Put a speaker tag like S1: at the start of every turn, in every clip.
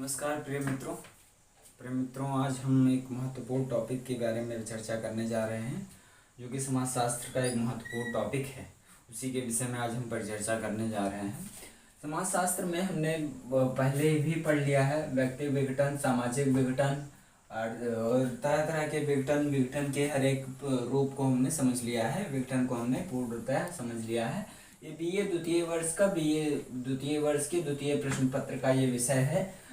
S1: नमस्कार प्रिय मित्रों, आज हम एक महत्वपूर्ण टॉपिक के बारे में चर्चा करने जा रहे हैं जो कि समाजशास्त्र का एक महत्वपूर्ण टॉपिक है। उसी के विषय में आज हम परिचर्चा करने जा रहे हैं। समाजशास्त्र में हमने पहले भी पढ़ लिया है व्यक्ति विघटन, सामाजिक विघटन और तरह तरह के विघटन के हर एक रूप को हमने समझ लिया है। विघटन को हमने पूर्णतः समझ लिया है। ये बीए द्वितीय वर्ष के द्वितीय प्रश्न पत्र का ये विषय है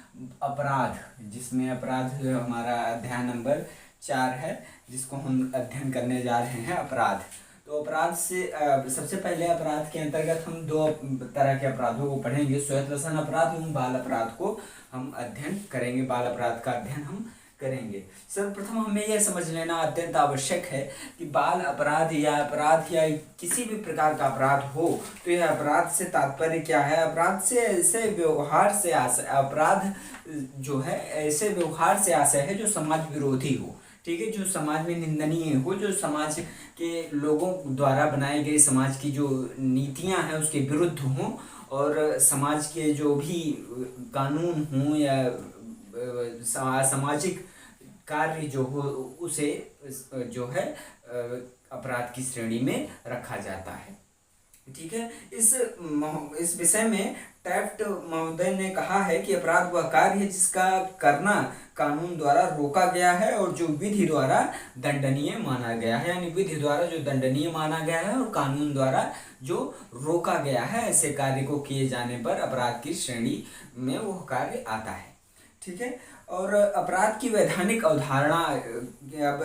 S1: अपराध, जिसमें अपराध हमारा अध्याय नंबर 4 है, जिसको हम अध्ययन करने जा रहे हैं अपराध। तो अपराध से सबसे पहले अपराध के अंतर्गत हम दो तरह के अपराधों को पढ़ेंगे, स्वयं अपराध एवं बाल अपराध को हम अध्ययन करेंगे। बाल अपराध का अध्ययन हम करेंगे। सर्वप्रथम हमें यह समझ लेना अत्यंत आवश्यक है कि बाल अपराध या किसी भी प्रकार का अपराध हो तो यह अपराध से तात्पर्य क्या है। अपराध से ऐसे व्यवहार से अपराध जो है ऐसे व्यवहार से आशय है जो समाज विरोधी हो, ठीक है, जो समाज में निंदनीय हो, जो समाज के लोगों द्वारा बनाई गई समाज की जो नीतियां हैं उसके विरुद्ध हों, और समाज के जो भी कानून हों या सामाजिक कार्य जो हो उसे जो है अपराध की श्रेणी में रखा जाता है, ठीक है। इस विषय में टैफ्ट महोदय ने कहा है कि अपराध वह कार्य है जिसका करना कानून द्वारा रोका गया है और जो विधि द्वारा दंडनीय माना गया है, यानी विधि द्वारा जो दंडनीय माना गया है और कानून द्वारा जो रोका गया है, ऐसे कार्य को किए जाने पर अपराध की श्रेणी में वह कार्य आता है, ठीक है। और अपराध की वैधानिक अवधारणा,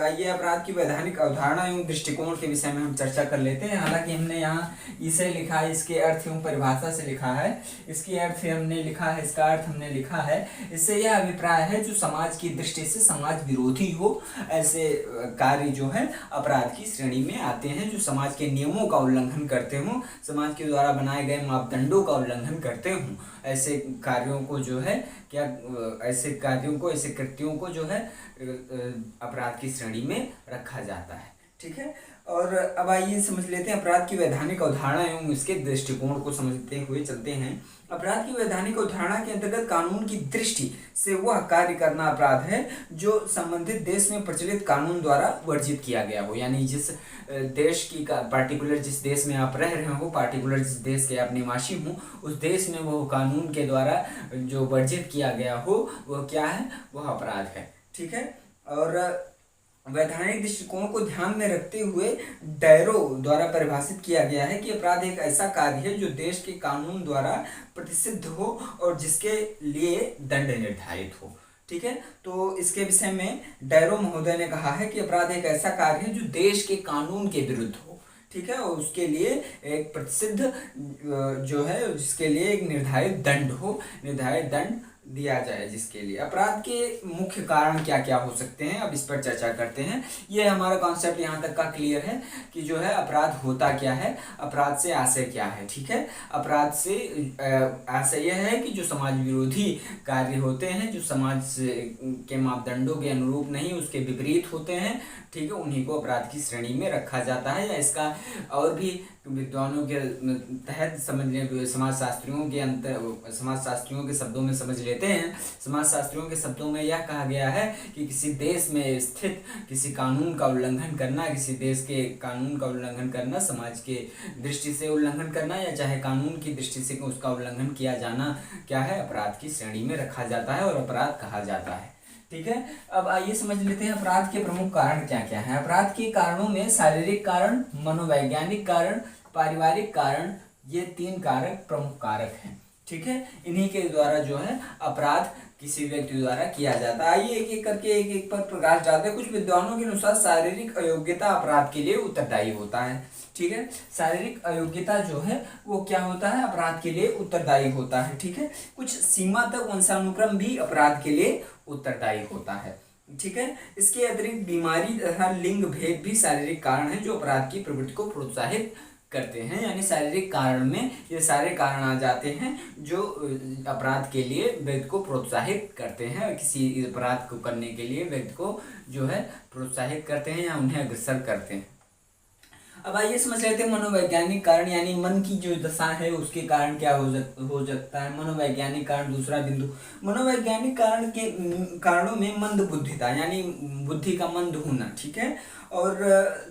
S1: आइए अपराध की वैधानिक अवधारणा एवं दृष्टिकोण के विषय में हम चर्चा कर लेते हैं। हालांकि हमने यहाँ इसे लिखा है, इसके अर्थ एवं परिभाषा से लिखा है, इसकी अर्थ हमने लिखा है, इसका अर्थ हमने लिखा है। इससे यह अभिप्राय है जो समाज की दृष्टि से समाज विरोधी हो, ऐसे कार्य जो है अपराध की श्रेणी में आते हैं। जो समाज के नियमों का उल्लंघन करते हों, समाज के द्वारा बनाए गए मापदंडों का उल्लंघन करते हों, ऐसे कार्यों को जो है ऐसे कृत्यों को जो है अपराध की श्रेणी में रखा जाता है, ठीक है। और अब आइए समझ लेते हैं अपराध की वैधानिक अवधारणा एवं इसके दृष्टिकोण को समझते हुए चलते हैं। अपराध की वैधानिक अवधारणा के अंतर्गत कानून की दृष्टि से वह कार्य करना अपराध है जो संबंधित देश में प्रचलित कानून द्वारा वर्जित किया गया हो, यानी जिस देश की पार्टिकुलर जिस देश में आप रह रहे हो, पार्टिकुलर जिस देश के आप निवासी हो, उस देश में वो कानून के द्वारा जो वर्जित किया गया हो वह क्या है, वह अपराध है, ठीक है। और वैधानिक दृष्टिकोण को ध्यान में रखते हुए डैरो द्वारा परिभाषित किया गया है कि अपराध एक ऐसा कार्य है जो देश के कानून द्वारा प्रतिषिद्ध हो और जिसके लिए दंड निर्धारित हो, ठीक है। तो इसके विषय में डैरो महोदय ने कहा है कि अपराध एक ऐसा कार्य है जो देश के कानून के विरुद्ध हो, ठीक है, और उसके लिए एक प्रतिषिद्ध जो है जिसके लिए एक निर्धारित दंड दिया जाए, जिसके लिए। अपराध के मुख्य कारण क्या क्या हो सकते हैं, अब इस पर चर्चा करते हैं। ये हमारा कॉन्सेप्ट यहाँ तक का क्लियर है कि जो है अपराध होता क्या है, अपराध से आशय क्या है, ठीक है। अपराध से आशय यह है कि जो समाज विरोधी कार्य होते हैं, जो समाज के मापदंडों के अनुरूप नहीं, उसके विपरीत होते हैं, ठीक है, उन्हीं को अपराध की श्रेणी में रखा जाता है। या इसका और भी विद्वानों के तहत समझने, समाजशास्त्रियों के शब्दों में समझ लेते हैं। समाजशास्त्रियों के शब्दों में यह कहा गया है कि किसी देश में स्थित किसी कानून का उल्लंघन करना, किसी देश के कानून का उल्लंघन करना, समाज के दृष्टि से उल्लंघन करना या चाहे कानून की दृष्टि से उसका उल्लंघन किया जाना क्या है, अपराध की श्रेणी में रखा जाता है और अपराध कहा जाता है, ठीक है। अब आइए समझ लेते हैं अपराध के प्रमुख कारण क्या क्या हैं। अपराध के कारणों में शारीरिक कारण, मनोवैज्ञानिक कारण, पारिवारिक कारण, ये 3 कारक प्रमुख कारक हैं, ठीक है। इन्हीं के द्वारा जो है अपराध किसी व्यक्ति द्वारा किया जाता है। आइए एक एक करके एक पर प्रकाश डालते हैं। कुछ विद्वानों के अनुसार शारीरिक अयोग्यता अपराध के लिए उत्तरदायी होता है, ठीक है। शारीरिक अयोग्यता जो है वो क्या होता है, अपराध के लिए उत्तरदायी होता है, ठीक है। कुछ सीमा तक वंशानुक्रम भी अपराध के लिए उत्तरदायी होता है, ठीक है। इसके अतिरिक्त बीमारी तथा लिंग भेद भी शारीरिक कारण है जो अपराध की प्रवृत्ति को प्रोत्साहित करते हैं। यानी शारीरिक कारण में ये सारे कारण आ जाते हैं जो अपराध के लिए व्यक्ति को प्रोत्साहित करते हैं, किसी अपराध को करने के लिए व्यक्ति को जो है प्रोत्साहित करते हैं या उन्हें अग्रसर करते हैं। अब आइए समझ लेते हैं मनोवैज्ञानिक कारण, यानी मन की जो दशा है उसके कारण क्या हो सकता है। मनोवैज्ञानिक कारण, दूसरा बिंदु, मनोवैज्ञानिक कारण के कारणों में मंद बुद्धिता यानी बुद्धि का मंद होना, ठीक है, और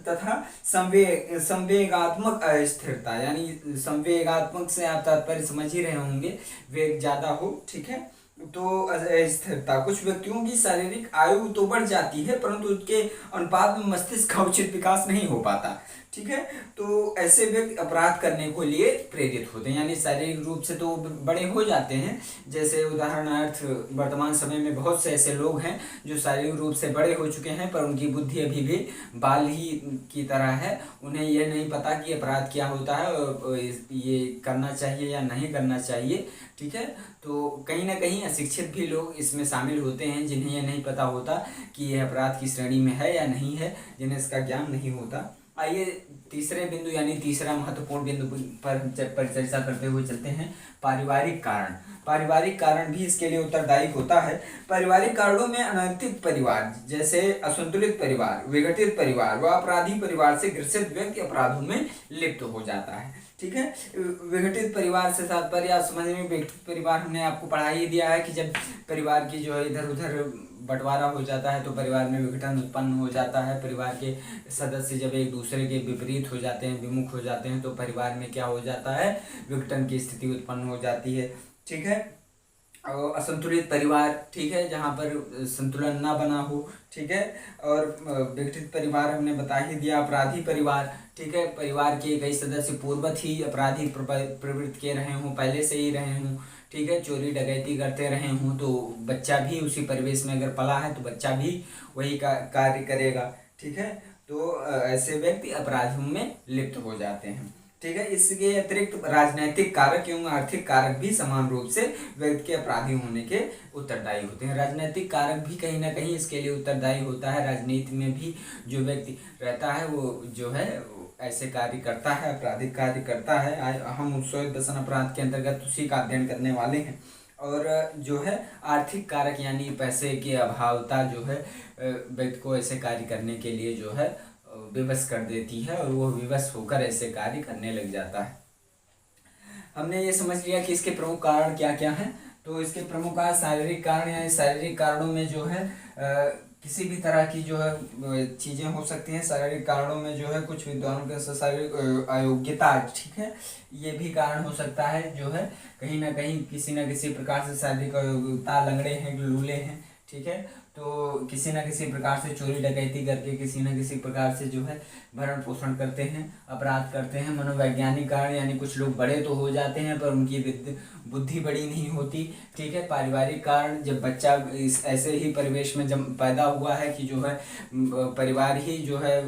S1: तथा संवेगात्मक अस्थिरता, यानी संवेगात्मक से आप तात्पर्य समझ ही रहे होंगे, वेग ज्यादा हो, ठीक है, तो स्थिरता। कुछ व्यक्तियों की शारीरिक आयु तो बढ़ जाती है परंतु उसके अनुपात में मस्तिष्क का उचित विकास नहीं हो पाता, ठीक है, तो ऐसे व्यक्ति अपराध करने को लिए प्रेरित होते हैं, यानी शारीरिक रूप से तो बड़े हो जाते हैं। जैसे उदाहरणार्थ वर्तमान समय में बहुत से ऐसे लोग हैं जो शारीरिक रूप से बड़े हो चुके हैं पर उनकी बुद्धि अभी भी बाल ही की तरह है। उन्हें यह नहीं पता कि अपराध क्या होता है और ये करना चाहिए या नहीं करना चाहिए, ठीक है, तो कहीं ना कहीं अशिक्षित भी लोग इसमें शामिल होते हैं जिन्हें यह नहीं पता होता कि यह अपराध की श्रेणी में है या नहीं है, जिन्हें इसका ज्ञान नहीं होता। आइए तीसरे बिंदु यानी तीसरा महत्वपूर्ण बिंदु पर परिचर्चा करते हुए चलते हैं, पारिवारिक कारण। पारिवारिक कारण भी इसके लिए उत्तरदायी होता है। पारिवारिक कारणों में अनैतिक परिवार जैसे असंतुलित परिवार, विघटित परिवार व अपराधी परिवार से ग्रसित व्यक्ति अपराधों में लिप्त हो जाता है, ठीक है। विघटित परिवार से तात्पर्य आप समझ में, विघटित परिवार हमने आपको पढ़ा ही दिया है कि जब परिवार की जो है इधर उधर बंटवारा हो जाता है तो परिवार में विघटन उत्पन्न हो जाता है। परिवार के सदस्य जब एक दूसरे के विपरीत हो जाते हैं, विमुख हो जाते हैं, तो परिवार में क्या हो जाता है, विघटन की स्थिति उत्पन्न हो जाती है, ठीक है। और असंतुलित परिवार, ठीक है, जहाँ पर संतुलन ना बना हो, ठीक है, और विघटित परिवार हमने बता ही दिया। अपराधी परिवार, ठीक है, परिवार के कई सदस्य पूर्वत ही अपराधी प्रवृत्ति के रहे हों, पहले से ही रहे हों, ठीक है, चोरी डकैती करते रहे हों, तो बच्चा भी उसी परिवेश में अगर पला है तो बच्चा भी वही कार्य करेगा, ठीक है, तो ऐसे व्यक्ति अपराधों में लिप्त हो जाते हैं, ठीक है। इसके अतिरिक्त राजनीतिक कारक एवं आर्थिक कारक भी समान रूप से व्यक्ति के अपराधी होने के उत्तरदायी होते हैं। राजनीतिक कारक भी कहीं ना कहीं इसके लिए उत्तरदायी होता है। राजनीति में भी जो व्यक्ति रहता है वो जो है ऐसे कार्य करता है, आपराधिक कार्य करता है। हम उत्सव दसन अपराध के अंतर्गत उसी का अध्ययन करने वाले हैं। और जो है आर्थिक कारक यानी पैसे की अभावता जो है व्यक्ति को ऐसे कार्य करने के लिए जो है विवश कर देती है और वो विवश होकर ऐसे कार्य करने लग जाता है। हमने ये समझ लिया कि इसके प्रमुख कारण क्या क्या हैं। तो इसके प्रमुख कारण शारीरिक कारण, यानी शारीरिक कारणों में जो है किसी भी तरह की जो है चीज़ें हो सकती हैं। शारीरिक कारणों में जो है कुछ विद्वानों के शारीरिक अयोग्यता, ठीक है, ये भी कारण हो सकता है। जो है कहीं ना कहीं किसी न किसी प्रकार से शारीरिक अयोग्यता, लंगड़े हैं, लूले हैं, ठीक है, तो किसी न किसी प्रकार से चोरी डकैती करके किसी न किसी प्रकार से जो है भरण पोषण करते हैं, अपराध करते हैं। मनोवैज्ञानिक कारण यानी कुछ लोग बड़े तो हो जाते हैं पर उनकी बुद्धि बड़ी नहीं होती, ठीक है। पारिवारिक कारण, जब बच्चा इस ऐसे ही परिवेश में जब पैदा हुआ है कि जो है परिवार ही जो है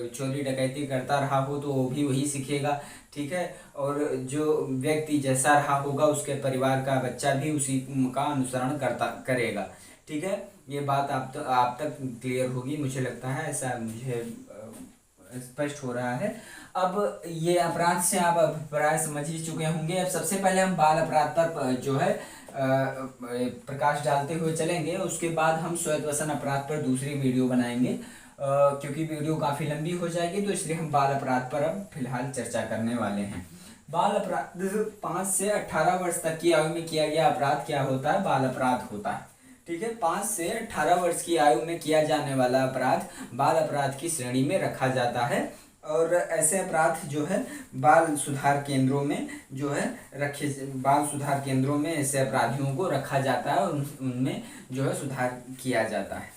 S1: चोरी डकैती करता रहा हो तो वो भी वही सीखेगा, ठीक है, और जो व्यक्ति जैसा रहा होगा उसके परिवार का बच्चा भी उसी का अनुसरण करेगा, ठीक है। ये बात आप तक क्लियर होगी, मुझे लगता है, ऐसा मुझे स्पष्ट हो रहा है। अब ये अपराध से आप अभिप्राय समझ ही चुके होंगे। अब सबसे पहले हम बाल अपराध पर जो है प्रकाश डालते हुए चलेंगे, उसके बाद हम स्वयं अपराध पर दूसरी वीडियो बनाएंगे। क्योंकि वीडियो काफ़ी लंबी हो जाएगी तो इसलिए हम बाल अपराध पर अब फिलहाल चर्चा करने वाले हैं। बाल अपराध 5 से 18 वर्ष तक की आयु में किया गया अपराध क्या होता है? बाल अपराध होता है, ठीक है। 5 से 18 वर्ष की आयु में किया जाने वाला अपराध बाल अपराध की श्रेणी में रखा जाता है। और ऐसे अपराध जो है बाल सुधार केंद्रों में जो है बाल सुधार केंद्रों में ऐसे अपराधियों को रखा जाता है और उनमें जो है सुधार किया जाता है।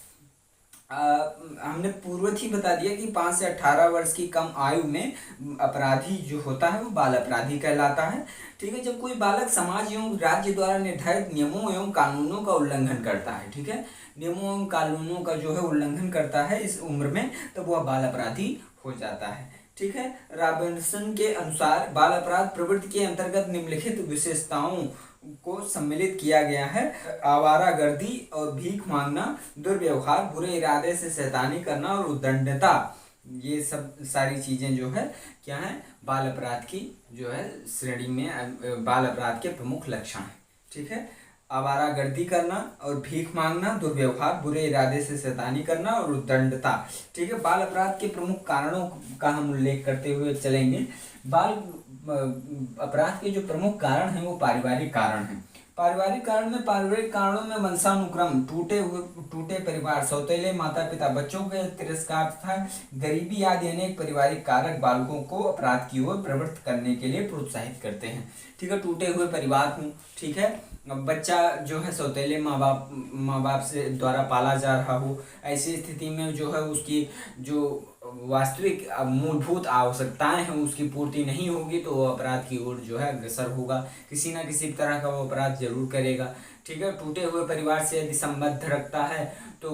S1: हमने पूर्वत ही बता दिया कि 5 से 18 वर्ष की कम आयु में अपराधी जो होता है वो बाल अपराधी कहलाता है, ठीक है। जब कोई बालक समाज एवं राज्य द्वारा निर्धारित नियमों एवं कानूनों का उल्लंघन करता है, ठीक है, नियमों एवं कानूनों का जो है उल्लंघन करता है इस उम्र में, तब वह बाल अपराधी हो जाता है, ठीक है। रॉबिन्सन के अनुसार बाल अपराध प्रवृत्ति के अंतर्गत निम्नलिखित विशेषताओं को सम्मिलित किया गया है: आवारागर्दी और भीख मांगना, दुर्व्यवहार, बुरे इरादे से शैतानी करना और उद्दंडता। ये सब सारी चीजें जो है क्या है, बाल अपराध की जो है श्रेणी में बाल अपराध के प्रमुख लक्षण है, ठीक है। आवारागर्दी करना और भीख मांगना, दुर्व्यवहार, बुरे इरादे से शैतानी करना और उद्दंडता। ठीक है, बाल अपराध के प्रमुख कारणों का हम उल्लेख करते हुए चलेंगे। बाल अपराध के जो प्रमुख कारण हैं वो पारिवारिक कारण हैं। पारिवारिक कारणों में वंशानुक्रम, टूटे परिवार, सौतेले माता पिता, बच्चों के तिरस्कार तथा गरीबी आदि अनेक पारिवारिक कारक बालकों को अपराध की ओर प्रवृत्त करने के लिए प्रोत्साहित करते हैं। ठीक है, टूटे हुए परिवार हूँ, ठीक है, बच्चा जो है सौतेले माँ बाप से द्वारा पाला जा रहा हो, ऐसी स्थिति में जो है उसकी जो वास्तविक मूलभूत आवश्यकताएं हैं उसकी पूर्ति नहीं होगी तो वो अपराध की ओर जो है अग्रसर होगा, किसी ना किसी तरह का वो अपराध जरूर करेगा। ठीक है, टूटे हुए परिवार से यदि संबंध रखता है तो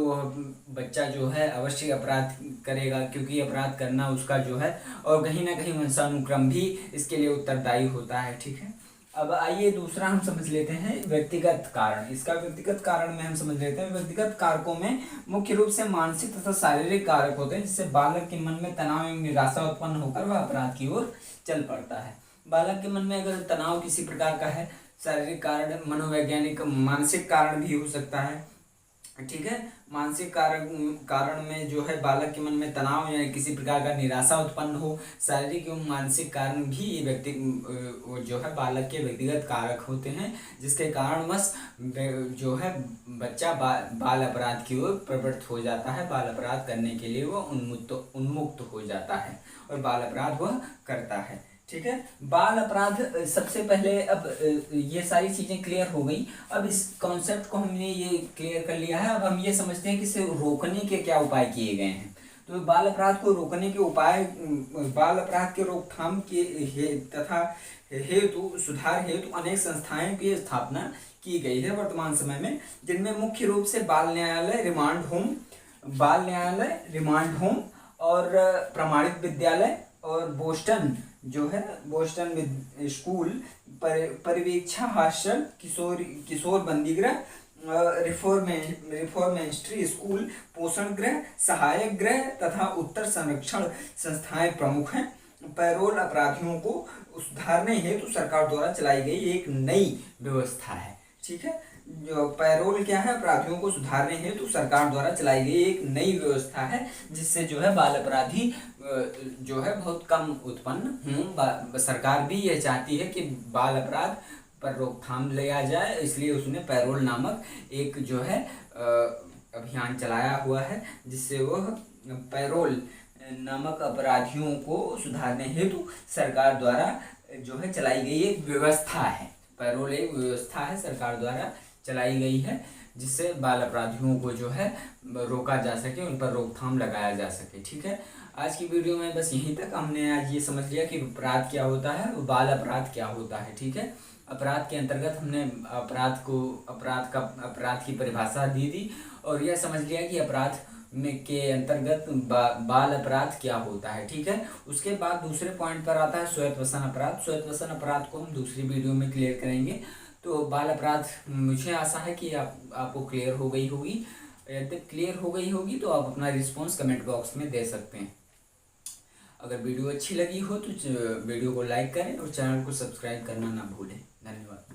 S1: बच्चा जो है अवश्य अपराध करेगा, क्योंकि अपराध करना उसका जो है और कहीं ना कहीं वंशानुक्रम भी इसके लिए उत्तरदायी होता है। ठीक है, अब आइए दूसरा हम समझ लेते हैं व्यक्तिगत कारण। इसका व्यक्तिगत कारण में हम समझ लेते हैं। व्यक्तिगत कारकों में मुख्य रूप से मानसिक तथा शारीरिक कारक होते हैं, जिससे बालक के मन में तनाव एवं निराशा उत्पन्न होकर वह अपराध की ओर चल पड़ता है। बालक के मन में अगर तनाव किसी प्रकार का है, शारीरिक कारण, मनोवैज्ञानिक, मानसिक कारण भी हो सकता है। ठीक है, मानसिक कारण में जो है बालक के मन में तनाव या किसी प्रकार का निराशा उत्पन्न हो, शारीरिक एवं मानसिक कारण भी ये व्यक्ति जो है बालक के व्यक्तिगत कारक होते हैं, जिसके कारणवश जो है बच्चा बाल अपराध की ओर प्रवृत्त हो जाता है, बाल अपराध करने के लिए वह उन्मुक्त हो जाता है और बाल अपराध वह करता है। ठीक है, बाल अपराध सबसे पहले, अब ये सारी चीजें क्लियर हो गई। अब इस कॉन्सेप्ट को हमने ये क्लियर कर लिया है। अब हम ये समझते हैं कि इसे रोकने के क्या उपाय किए गए हैं। तो बाल अपराध को रोकने के उपाय, बाल अपराध के रोकथाम के तथा हेतु सुधार हेतु अनेक संस्थाएं की स्थापना की गई है वर्तमान समय में, जिनमें मुख्य रूप से बाल न्यायालय, रिमांड होम और प्रमाणित विद्यालय और बोस्टन स्कूल, परिवीक्षा हॉस्टल, किशोर बंदीगृह, रिफॉर्मेस्ट्री स्कूल, पोषण गृह, सहायक गृह तथा उत्तर संरक्षण संस्थाएं प्रमुख हैं। पैरोल अपराधियों को सुधारने हेतु सरकार द्वारा चलाई गई एक नई व्यवस्था है। ठीक है, जो पैरोल क्या है, अपराधियों को सुधारने हेतु सरकार द्वारा चलाई गई एक नई व्यवस्था है, जिससे जो है बाल अपराधी जो है बहुत कम उत्पन्न हों। सरकार भी यह चाहती है कि बाल अपराध पर रोकथाम लिया जाए, इसलिए उसने पैरोल नामक एक जो है अभियान चलाया हुआ है, जिससे वह पैरोल नामक अपराधियों को सुधारने हेतु सरकार द्वारा जो है चलाई गई एक व्यवस्था है। पैरोल एक व्यवस्था है, सरकार द्वारा चलाई गई है, जिससे बाल अपराधियों को जो है रोका जा सके, उन पर रोकथाम लगाया जा सके। ठीक है, आज की वीडियो में बस यहीं तक। हमने आज ये समझ लिया कि अपराध क्या होता है, बाल अपराध क्या होता है। ठीक है, अपराध के अंतर्गत हमने अपराध की परिभाषा दी और यह समझ लिया कि अपराध में के अंतर्गत बाल अपराध क्या होता है। ठीक है, उसके बाद दूसरे पॉइंट पर आता है स्वयंपोषण अपराध। स्वयंपोषण अपराध को हम दूसरी वीडियो में क्लियर करेंगे। तो बाल अपराध, मुझे आशा है कि आपको क्लियर हो गई होगी। यदि क्लियर हो गई होगी तो आप अपना रिस्पॉन्स कमेंट बॉक्स में दे सकते हैं। अगर वीडियो अच्छी लगी हो तो वीडियो को लाइक करें और चैनल को सब्सक्राइब करना ना भूलें। धन्यवाद।